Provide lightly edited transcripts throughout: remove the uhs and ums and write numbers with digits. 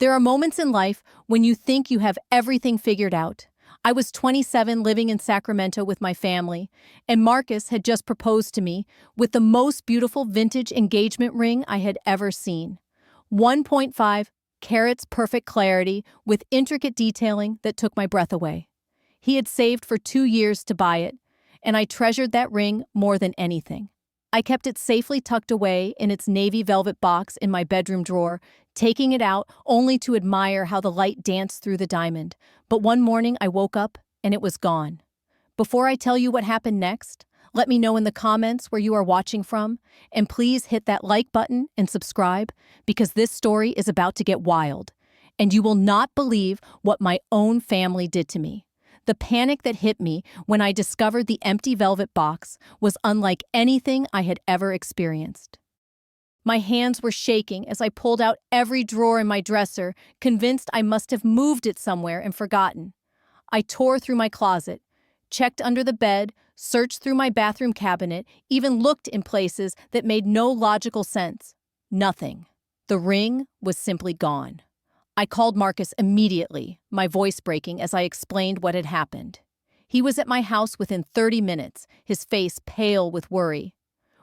There are moments in life when you think you have everything figured out. I was 27 living in Sacramento with my family, and Marcus had just proposed to me with the most beautiful vintage engagement ring I had ever seen. 1.5 carats perfect clarity with intricate detailing that took my breath away. He had saved for 2 years to buy it, and I treasured that ring more than anything. I kept it safely tucked away in its navy velvet box in my bedroom drawer, taking it out only to admire how the light danced through the diamond. But one morning I woke up and it was gone. Before I tell you what happened next, let me know in the comments where you are watching from, and please hit that like button and subscribe because this story is about to get wild, and you will not believe what my own family did to me. The panic that hit me when I discovered the empty velvet box was unlike anything I had ever experienced. My hands were shaking as I pulled out every drawer in my dresser, convinced I must have moved it somewhere and forgotten. I tore through my closet, checked under the bed, searched through my bathroom cabinet, even looked in places that made no logical sense. Nothing. The ring was simply gone. I called Marcus immediately, my voice breaking as I explained what had happened. He was at my house within 30 minutes, his face pale with worry.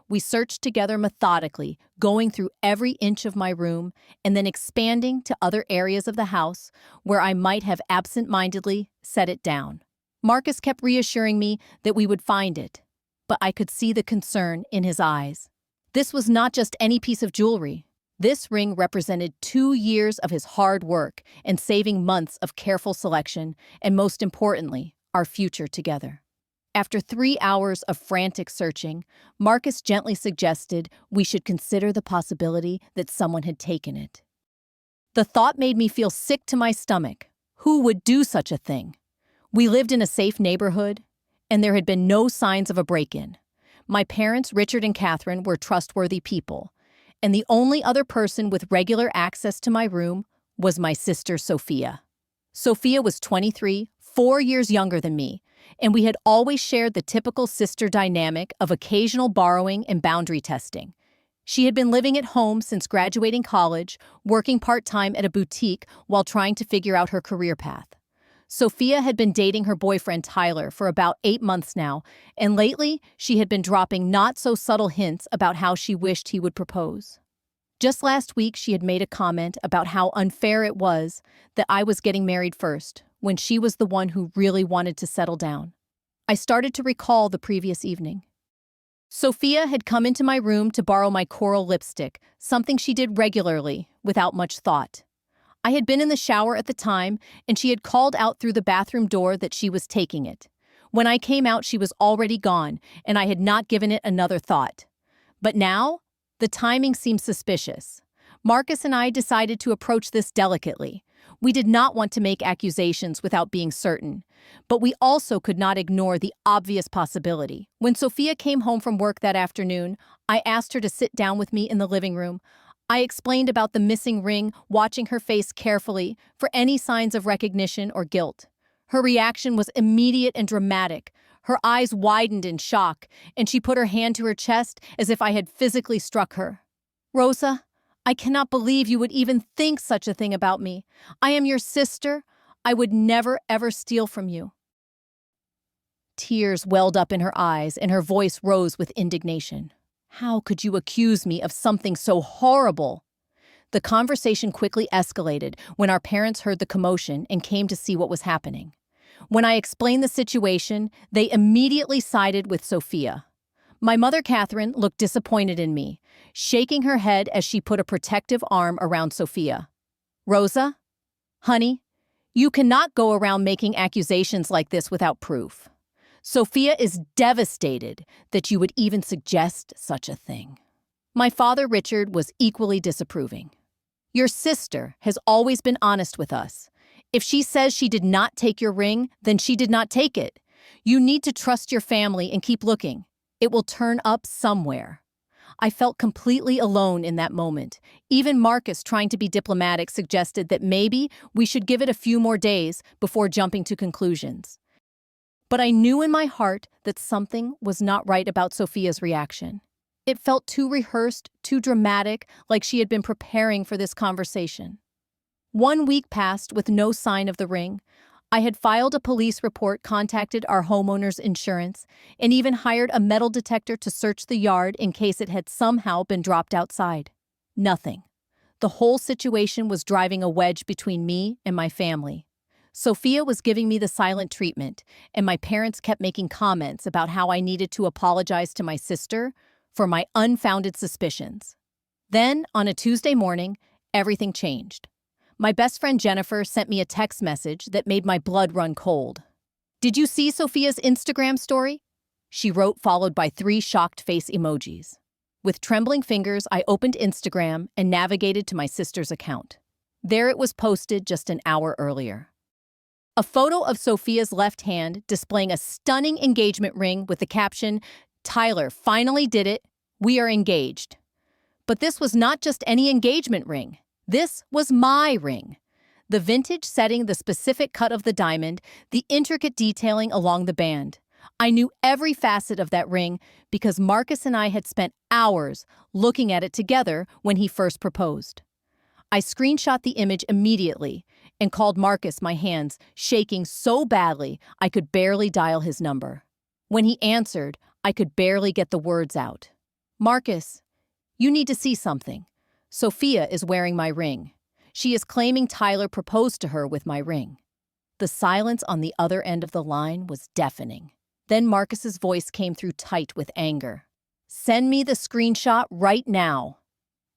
We searched together methodically, going through every inch of my room and then expanding to other areas of the house where I might have absent-mindedly set it down. Marcus kept reassuring me that we would find it, but I could see the concern in his eyes. This was not just any piece of jewelry. This ring represented 2 years of his hard work and saving months of careful selection, and most importantly, our future together. After 3 hours of frantic searching, Marcus gently suggested we should consider the possibility that someone had taken it. The thought made me feel sick to my stomach. Who would do such a thing? We lived in a safe neighborhood, and there had been no signs of a break-in. My parents, Richard and Catherine, were trustworthy people, and the only other person with regular access to my room was my sister, Sophia. Sophia was 23, 4 years younger than me, and we had always shared the typical sister dynamic of occasional borrowing and boundary testing. She had been living at home since graduating college, working part-time at a boutique while trying to figure out her career path. Sophia had been dating her boyfriend Tyler for about 8 months now, and lately she had been dropping not-so-subtle hints about how she wished he would propose. Just last week she had made a comment about how unfair it was that I was getting married first, when she was the one who really wanted to settle down. I started to recall the previous evening. Sophia had come into my room to borrow my coral lipstick, something she did regularly, without much thought. I had been in the shower at the time, and she had called out through the bathroom door that she was taking it. When I came out, she was already gone, and I had not given it another thought. But now, the timing seemed suspicious. Marcus and I decided to approach this delicately. We did not want to make accusations without being certain, but we also could not ignore the obvious possibility. When Sophia came home from work that afternoon, I asked her to sit down with me in the living room. I explained about the missing ring, watching her face carefully for any signs of recognition or guilt. Her reaction was immediate and dramatic. Her eyes widened in shock, and she put her hand to her chest as if I had physically struck her. "Rosa, I cannot believe you would even think such a thing about me. I am your sister. I would never, ever steal from you." Tears welled up in her eyes, and her voice rose with indignation. "How could you accuse me of something so horrible?" The conversation quickly escalated when our parents heard the commotion and came to see what was happening. When I explained the situation, they immediately sided with Sophia. My mother, Catherine, looked disappointed in me, shaking her head as she put a protective arm around Sophia. "Rosa, honey, you cannot go around making accusations like this without proof. Sophia is devastated that you would even suggest such a thing." My father, Richard, was equally disapproving. "Your sister has always been honest with us. If she says she did not take your ring, then she did not take it. You need to trust your family and keep looking. It will turn up somewhere." I felt completely alone in that moment. Even Marcus, trying to be diplomatic, suggested that maybe we should give it a few more days before jumping to conclusions. But I knew in my heart that something was not right about Sophia's reaction. It felt too rehearsed, too dramatic, like she had been preparing for this conversation. 1 week passed with no sign of the ring. I had filed a police report, contacted our homeowner's insurance, and even hired a metal detector to search the yard in case it had somehow been dropped outside. Nothing. The whole situation was driving a wedge between me and my family. Sophia was giving me the silent treatment, and my parents kept making comments about how I needed to apologize to my sister for my unfounded suspicions. Then, on a Tuesday morning, everything changed. My best friend Jennifer sent me a text message that made my blood run cold. "Did you see Sophia's Instagram story?" she wrote, followed by 3 shocked face emojis. With trembling fingers, I opened Instagram and navigated to my sister's account. There it was, posted just an hour earlier. A photo of Sophia's left hand displaying a stunning engagement ring with the caption, "Tyler finally did it. We are engaged." But this was not just any engagement ring. This was my ring. The vintage setting, the specific cut of the diamond, the intricate detailing along the band. I knew every facet of that ring because Marcus and I had spent hours looking at it together when he first proposed. I screenshot the image immediately and called Marcus, my hands shaking so badly I could barely dial his number. When he answered, I could barely get the words out. "Marcus, you need to see something. Sophia is wearing my ring. She is claiming Tyler proposed to her with my ring." The silence on the other end of the line was deafening. Then Marcus's voice came through tight with anger. "Send me the screenshot right now."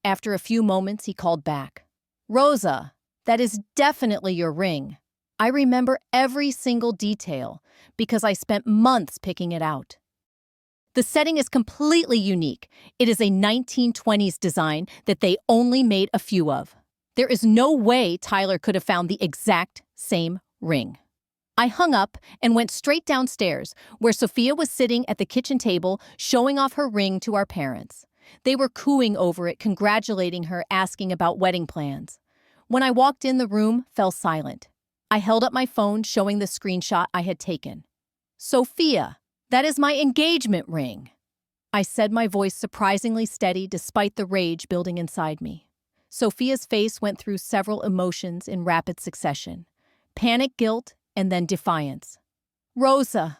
After a few moments, he called back. "Rosa, that is definitely your ring. I remember every single detail because I spent months picking it out. The setting is completely unique. It is a 1920s design that they only made a few of. There is no way Tyler could have found the exact same ring." I hung up and went straight downstairs, where Sophia was sitting at the kitchen table showing off her ring to our parents. They were cooing over it, congratulating her, asking about wedding plans. When I walked in, the room fell silent. I held up my phone, showing the screenshot I had taken. "Sophia, that is my engagement ring," I said, my voice surprisingly steady despite the rage building inside me. Sophia's face went through several emotions in rapid succession. Panic, guilt, and then defiance. "Rosa,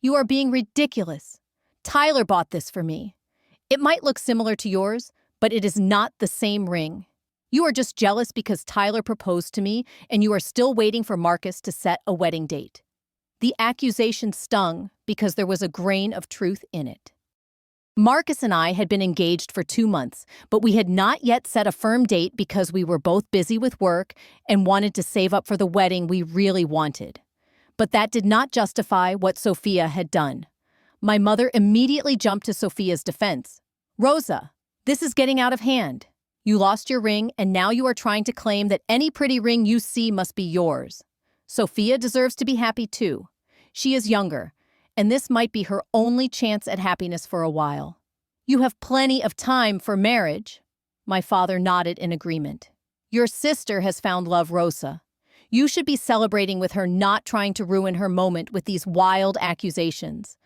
you are being ridiculous. Tyler bought this for me. It might look similar to yours, but it is not the same ring. You are just jealous because Tyler proposed to me and you are still waiting for Marcus to set a wedding date." The accusation stung because there was a grain of truth in it. Marcus and I had been engaged for 2 months, but we had not yet set a firm date because we were both busy with work and wanted to save up for the wedding we really wanted. But that did not justify what Sophia had done. My mother immediately jumped to Sophia's defense. "Rosa, this is getting out of hand. You lost your ring, and now you are trying to claim that any pretty ring you see must be yours. Sophia deserves to be happy too. She is younger, and this might be her only chance at happiness for a while. You have plenty of time for marriage." My father nodded in agreement. "Your sister has found love, Rosa. You should be celebrating with her, not trying to ruin her moment with these wild accusations.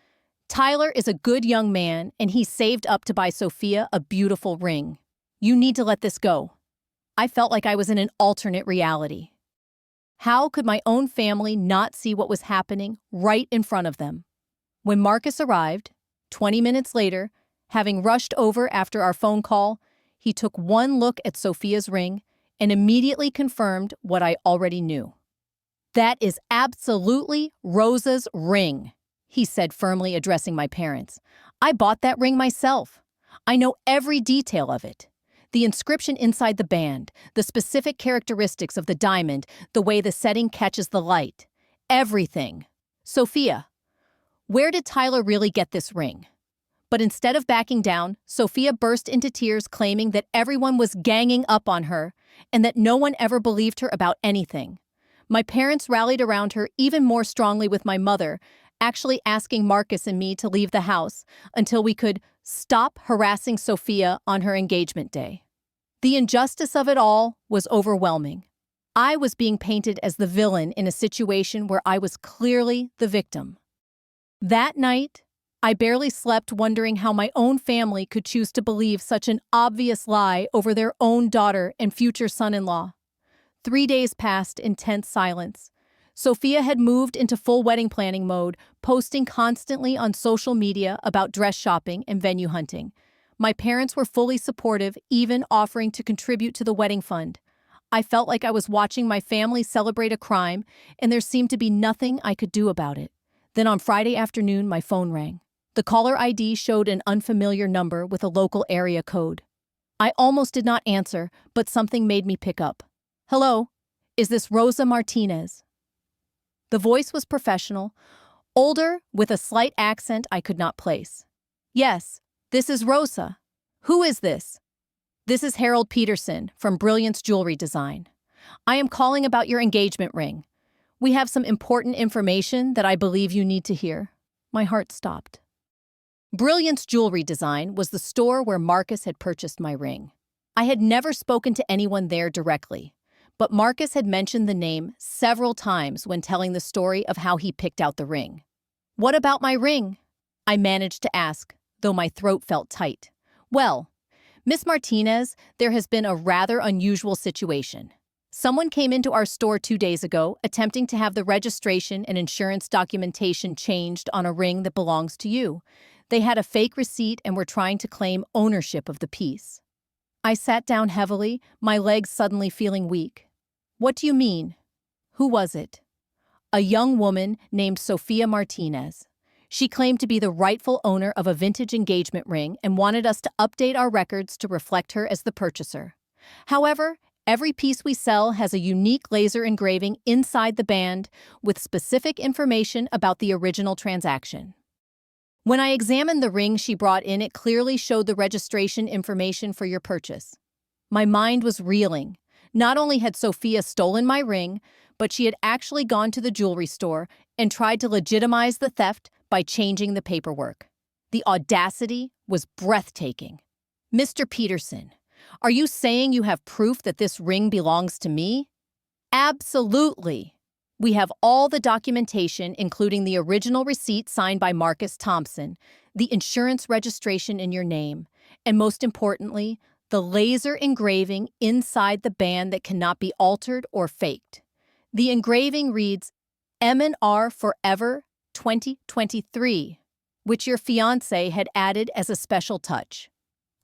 Tyler is a good young man, and he saved up to buy Sophia a beautiful ring. You need to let this go." I felt like I was in an alternate reality. How could my own family not see what was happening right in front of them? When Marcus arrived, 20 minutes later, having rushed over after our phone call, he took one look at Sophia's ring and immediately confirmed what I already knew. "That is absolutely Rosa's ring," he said, firmly addressing my parents. "I bought that ring myself. I know every detail of it. The inscription inside the band, the specific characteristics of the diamond, the way the setting catches the light. Everything. Sophia, where did Tyler really get this ring?" But instead of backing down, Sophia burst into tears, claiming that everyone was ganging up on her and that no one ever believed her about anything. My parents rallied around her even more strongly, with my mother actually asking Marcus and me to leave the house until we could stop harassing Sophia on her engagement day. The injustice of it all was overwhelming. I was being painted as the villain in a situation where I was clearly the victim. That night, I barely slept, wondering how my own family could choose to believe such an obvious lie over their own daughter and future son-in-law. 3 days passed in tense silence. Sophia had moved into full wedding planning mode, posting constantly on social media about dress shopping and venue hunting. My parents were fully supportive, even offering to contribute to the wedding fund. I felt like I was watching my family celebrate a crime, and there seemed to be nothing I could do about it. Then on Friday afternoon, my phone rang. The caller ID showed an unfamiliar number with a local area code. I almost did not answer, but something made me pick up. "Hello, is this Rosa Martinez?" The voice was professional, older, with a slight accent I could not place. "Yes, this is Rosa. Who is this?" "This is Harold Peterson from Brilliance Jewelry Design. I am calling about your engagement ring. We have some important information that I believe you need to hear." My heart stopped. Brilliance Jewelry Design was the store where Marcus had purchased my ring. I had never spoken to anyone there directly, but Marcus had mentioned the name several times when telling the story of how he picked out the ring. "What about my ring?" I managed to ask, though my throat felt tight. "Well, Miss Martinez, there has been a rather unusual situation. Someone came into our store 2 days ago attempting to have the registration and insurance documentation changed on a ring that belongs to you. They had a fake receipt and were trying to claim ownership of the piece." I sat down heavily, my legs suddenly feeling weak. "What do you mean? Who was it?" "A young woman named Sophia Martinez. She claimed to be the rightful owner of a vintage engagement ring and wanted us to update our records to reflect her as the purchaser. However, every piece we sell has a unique laser engraving inside the band with specific information about the original transaction. When I examined the ring she brought in, it clearly showed the registration information for your purchase." My mind was reeling. Not only had Sophia stolen my ring, but she had actually gone to the jewelry store and tried to legitimize the theft by changing the paperwork. The audacity was breathtaking. "Mr. Peterson, are you saying you have proof that this ring belongs to me?" "Absolutely. We have all the documentation, including the original receipt signed by Marcus Thompson, the insurance registration in your name, and most importantly, the laser engraving inside the band that cannot be altered or faked. The engraving reads M&R Forever 2023, which your fiancé had added as a special touch."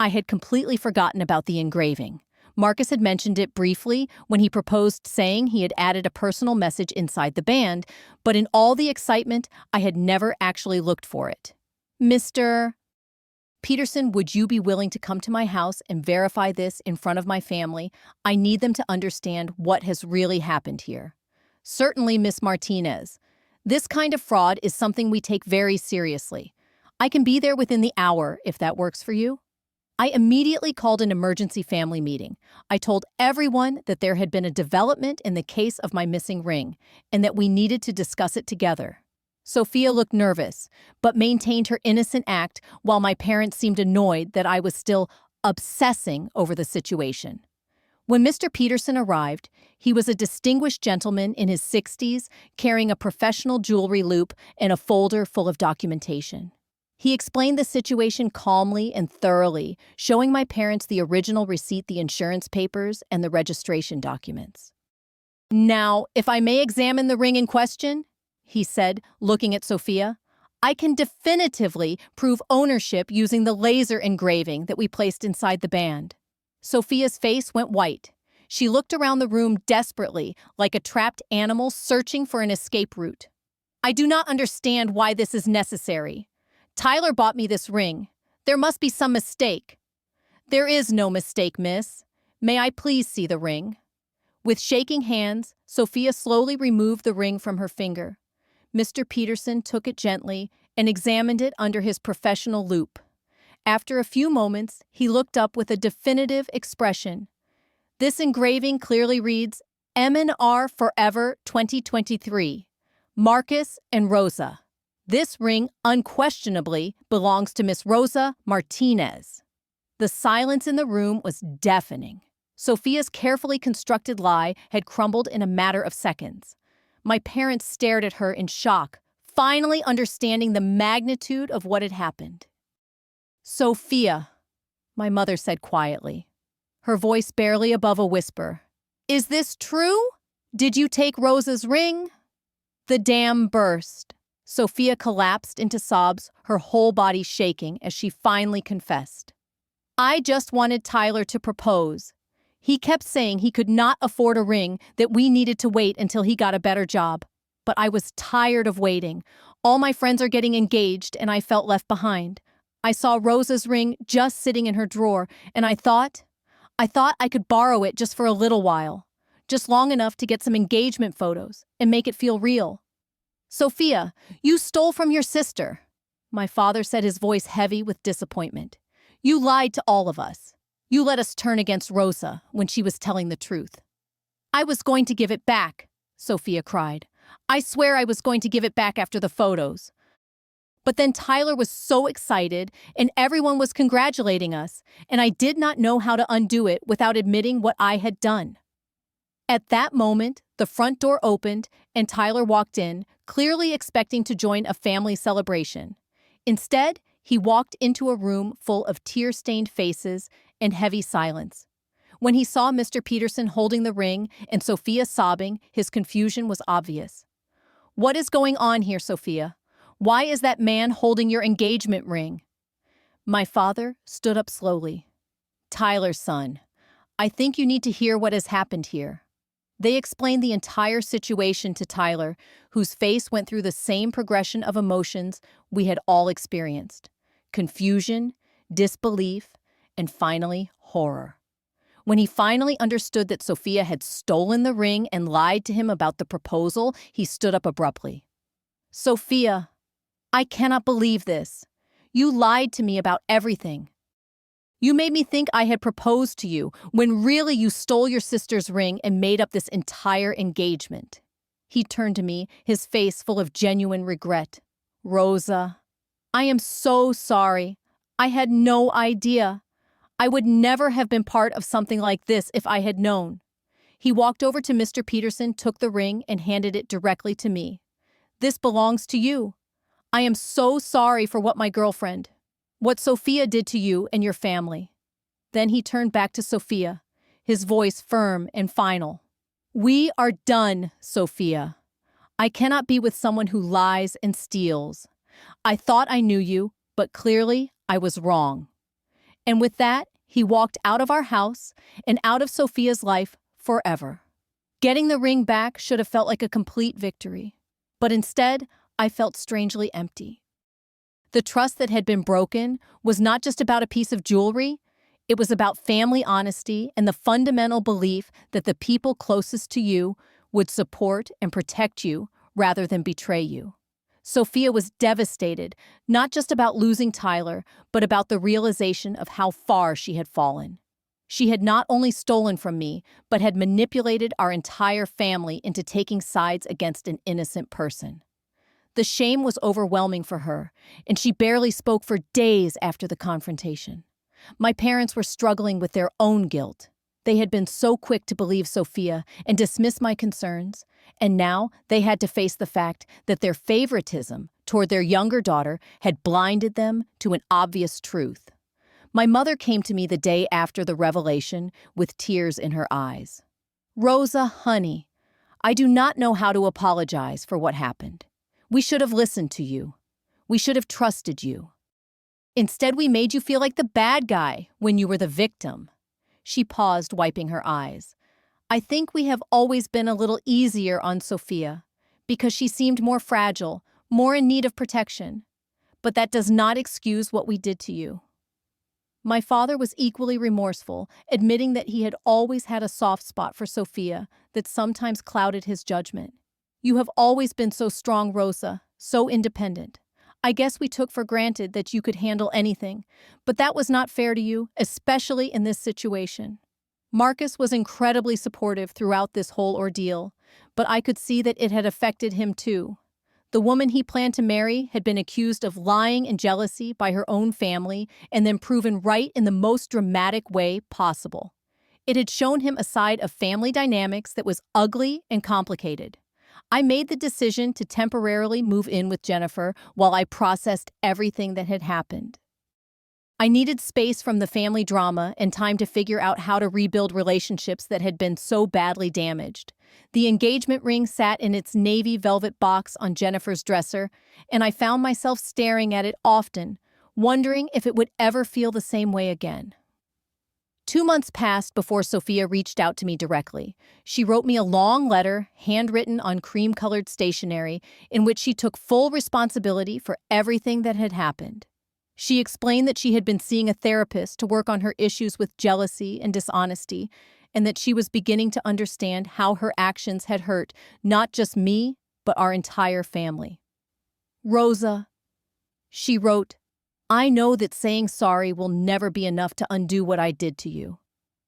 I had completely forgotten about the engraving. Marcus had mentioned it briefly when he proposed, saying he had added a personal message inside the band, but in all the excitement, I had never actually looked for it. "Mr. Peterson, would you be willing to come to my house and verify this in front of my family? I need them to understand what has really happened here." "Certainly, Miss Martinez. This kind of fraud is something we take very seriously. I can be there within the hour if that works for you." I immediately called an emergency family meeting. I told everyone that there had been a development in the case of my missing ring and that we needed to discuss it together. Sophia looked nervous, but maintained her innocent act while my parents seemed annoyed that I was still obsessing over the situation. When Mr. Peterson arrived, he was a distinguished gentleman in his 60s, carrying a professional jewelry loop and a folder full of documentation. He explained the situation calmly and thoroughly, showing my parents the original receipt, the insurance papers, and the registration documents. "Now, if I may examine the ring in question," he said, looking at Sophia, "I can definitively prove ownership using the laser engraving that we placed inside the band." Sophia's face went white. She looked around the room desperately, like a trapped animal searching for an escape route. "I do not understand why this is necessary. Tyler bought me this ring. There must be some mistake." "There is no mistake, miss. May I please see the ring?" With shaking hands, Sophia slowly removed the ring from her finger. Mr. Peterson took it gently and examined it under his professional loupe. After a few moments, he looked up with a definitive expression. "This engraving clearly reads M&R Forever 2023, Marcus and Rosa. This ring unquestionably belongs to Miss Rosa Martinez." The silence in the room was deafening. Sophia's carefully constructed lie had crumbled in a matter of seconds. My parents stared at her in shock, finally understanding the magnitude of what had happened. "Sophia," my mother said quietly, her voice barely above a whisper, Is this true? Did you take Rosa's ring? The dam burst. Sophia collapsed into sobs, her whole body shaking as she finally confessed. I just wanted Tyler to propose. He kept saying he could not afford a ring, that we needed to wait until he got a better job. But I was tired of waiting. All my friends are getting engaged and I felt left behind. I saw Rosa's ring just sitting in her drawer and I thought I could borrow it just for a little while. Just long enough to get some engagement photos and make it feel real. Sophia, you stole from your sister. My father said, his voice heavy with disappointment. You lied to all of us. You let us turn against Rosa when she was telling the truth. I was going to give it back, Sophia cried. I swear I was going to give it back after the photos. But then Tyler was so excited and everyone was congratulating us, and I did not know how to undo it without admitting what I had done. At that moment, the front door opened and Tyler walked in, clearly expecting to join a family celebration. Instead, he walked into a room full of tear-stained faces and heavy silence. When he saw Mr. Peterson holding the ring and Sophia sobbing, his confusion was obvious. What is going on here, Sophia? Why is that man holding your engagement ring? My father stood up slowly. Tyler, son, I think you need to hear what has happened here. They explained the entire situation to Tyler, whose face went through the same progression of emotions we had all experienced. Confusion, disbelief, and finally, horror. When he finally understood that Sophia had stolen the ring and lied to him about the proposal, he stood up abruptly. Sophia, I cannot believe this. You lied to me about everything. You made me think I had proposed to you, when really you stole your sister's ring and made up this entire engagement. He turned to me, his face full of genuine regret. Rosa, I am so sorry. I had no idea. I would never have been part of something like this if I had known. He walked over to Mr. Peterson, took the ring, and handed it directly to me. This belongs to you. I am so sorry for what Sophia did to you and your family. Then he turned back to Sophia, his voice firm and final. We are done, Sophia. I cannot be with someone who lies and steals. I thought I knew you, but clearly I was wrong. And with that, he walked out of our house and out of Sophia's life forever. Getting the ring back should have felt like a complete victory, but instead, I felt strangely empty. The trust that had been broken was not just about a piece of jewelry, it was about family honesty and the fundamental belief that the people closest to you would support and protect you rather than betray you. Sophia was devastated, not just about losing Tyler, but about the realization of how far she had fallen. She had not only stolen from me, but had manipulated our entire family into taking sides against an innocent person. The shame was overwhelming for her, and she barely spoke for days after the confrontation. My parents were struggling with their own guilt. They had been so quick to believe Sophia and dismiss my concerns, and now they had to face the fact that their favoritism toward their younger daughter had blinded them to an obvious truth. My mother came to me the day after the revelation with tears in her eyes. Rosa, honey, I do not know how to apologize for what happened. We should have listened to you. We should have trusted you. Instead, we made you feel like the bad guy when you were the victim. She paused, wiping her eyes. I think we have always been a little easier on Sophia because she seemed more fragile, more in need of protection. But that does not excuse what we did to you. My father was equally remorseful, admitting that he had always had a soft spot for Sophia that sometimes clouded his judgment. You have always been so strong, Rosa, so independent. I guess we took for granted that you could handle anything, but that was not fair to you, especially in this situation. Marcus was incredibly supportive throughout this whole ordeal, but I could see that it had affected him too. The woman he planned to marry had been accused of lying and jealousy by her own family and then proven right in the most dramatic way possible. It had shown him a side of family dynamics that was ugly and complicated. I made the decision to temporarily move in with Jennifer while I processed everything that had happened. I needed space from the family drama and time to figure out how to rebuild relationships that had been so badly damaged. The engagement ring sat in its navy velvet box on Jennifer's dresser, and I found myself staring at it often, wondering if it would ever feel the same way again. 2 months passed before Sophia reached out to me directly. She wrote me a long letter, handwritten on cream-colored stationery, in which she took full responsibility for everything that had happened. She explained that she had been seeing a therapist to work on her issues with jealousy and dishonesty, and that she was beginning to understand how her actions had hurt not just me, but our entire family. Rosa, she wrote, I know that saying sorry will never be enough to undo what I did to you.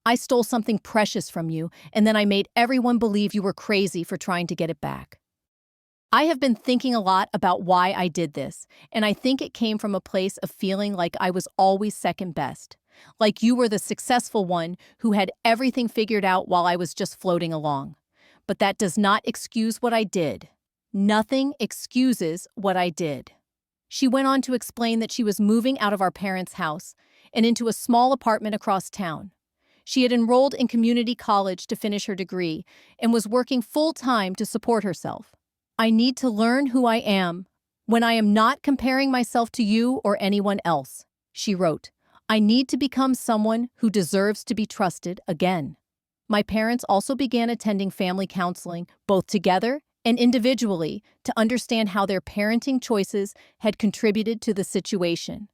I stole something precious from you, and then I made everyone believe you were crazy for trying to get it back. I have been thinking a lot about why I did this, and I think it came from a place of feeling like I was always second best, like you were the successful one who had everything figured out while I was just floating along. But that does not excuse what I did. Nothing excuses what I did. She went on to explain that she was moving out of our parents' house and into a small apartment across town. She had enrolled in community college to finish her degree and was working full-time to support herself. I need to learn who I am when I am not comparing myself to you or anyone else, she wrote. I need to become someone who deserves to be trusted again. My parents also began attending family counseling, both together and individually, to understand how their parenting choices had contributed to the situation.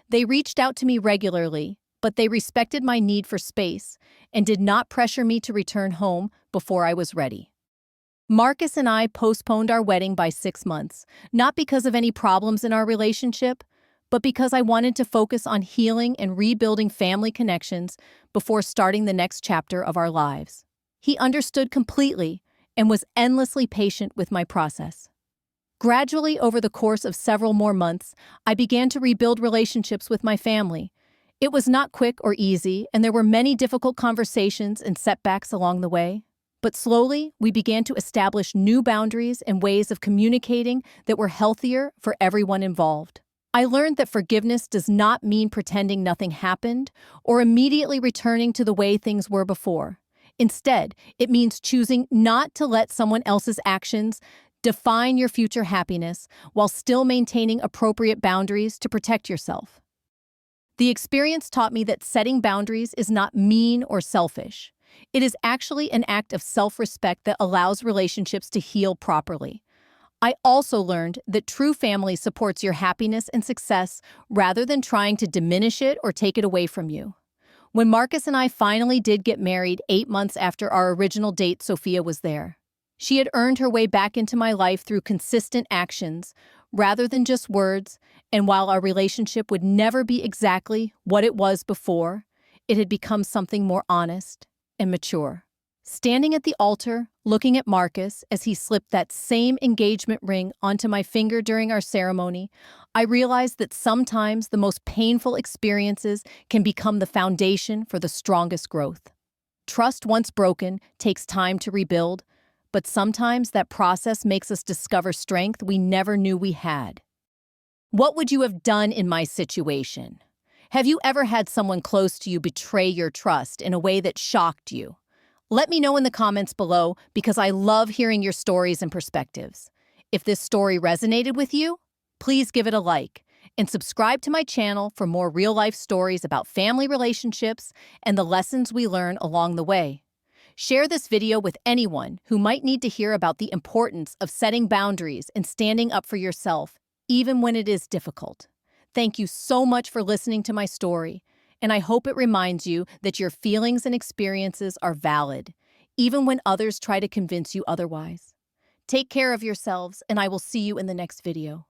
They reached out to me regularly, but they respected my need for space and did not pressure me to return home before I was ready. Marcus and I postponed our wedding by 6 months, not because of any problems in our relationship, but because I wanted to focus on healing and rebuilding family connections before starting the next chapter of our lives. He understood completely and was endlessly patient with my process. Gradually, over the course of several more months, I began to rebuild relationships with my family. It was not quick or easy, and there were many difficult conversations and setbacks along the way. But slowly, we began to establish new boundaries and ways of communicating that were healthier for everyone involved. I learned that forgiveness does not mean pretending nothing happened or immediately returning to the way things were before. Instead, it means choosing not to let someone else's actions define your future happiness while still maintaining appropriate boundaries to protect yourself. The experience taught me that setting boundaries is not mean or selfish. It is actually an act of self-respect that allows relationships to heal properly. I also learned that true family supports your happiness and success rather than trying to diminish it or take it away from you. When Marcus and I finally did get married 8 months after our original date, Sophia was there. She had earned her way back into my life through consistent actions, rather than just words, and while our relationship would never be exactly what it was before, it had become something more honest and mature. Standing at the altar, looking at Marcus as he slipped that same engagement ring onto my finger during our ceremony, I realized that sometimes the most painful experiences can become the foundation for the strongest growth. Trust once broken takes time to rebuild, but sometimes that process makes us discover strength we never knew we had. What would you have done in my situation? Have you ever had someone close to you betray your trust in a way that shocked you? Let me know in the comments below because I love hearing your stories and perspectives. If this story resonated with you, please give it a like and subscribe to my channel for more real-life stories about family relationships and the lessons we learn along the way. Share this video with anyone who might need to hear about the importance of setting boundaries and standing up for yourself, even when it is difficult. Thank you so much for listening to my story, and I hope it reminds you that your feelings and experiences are valid, even when others try to convince you otherwise. Take care of yourselves, and I will see you in the next video.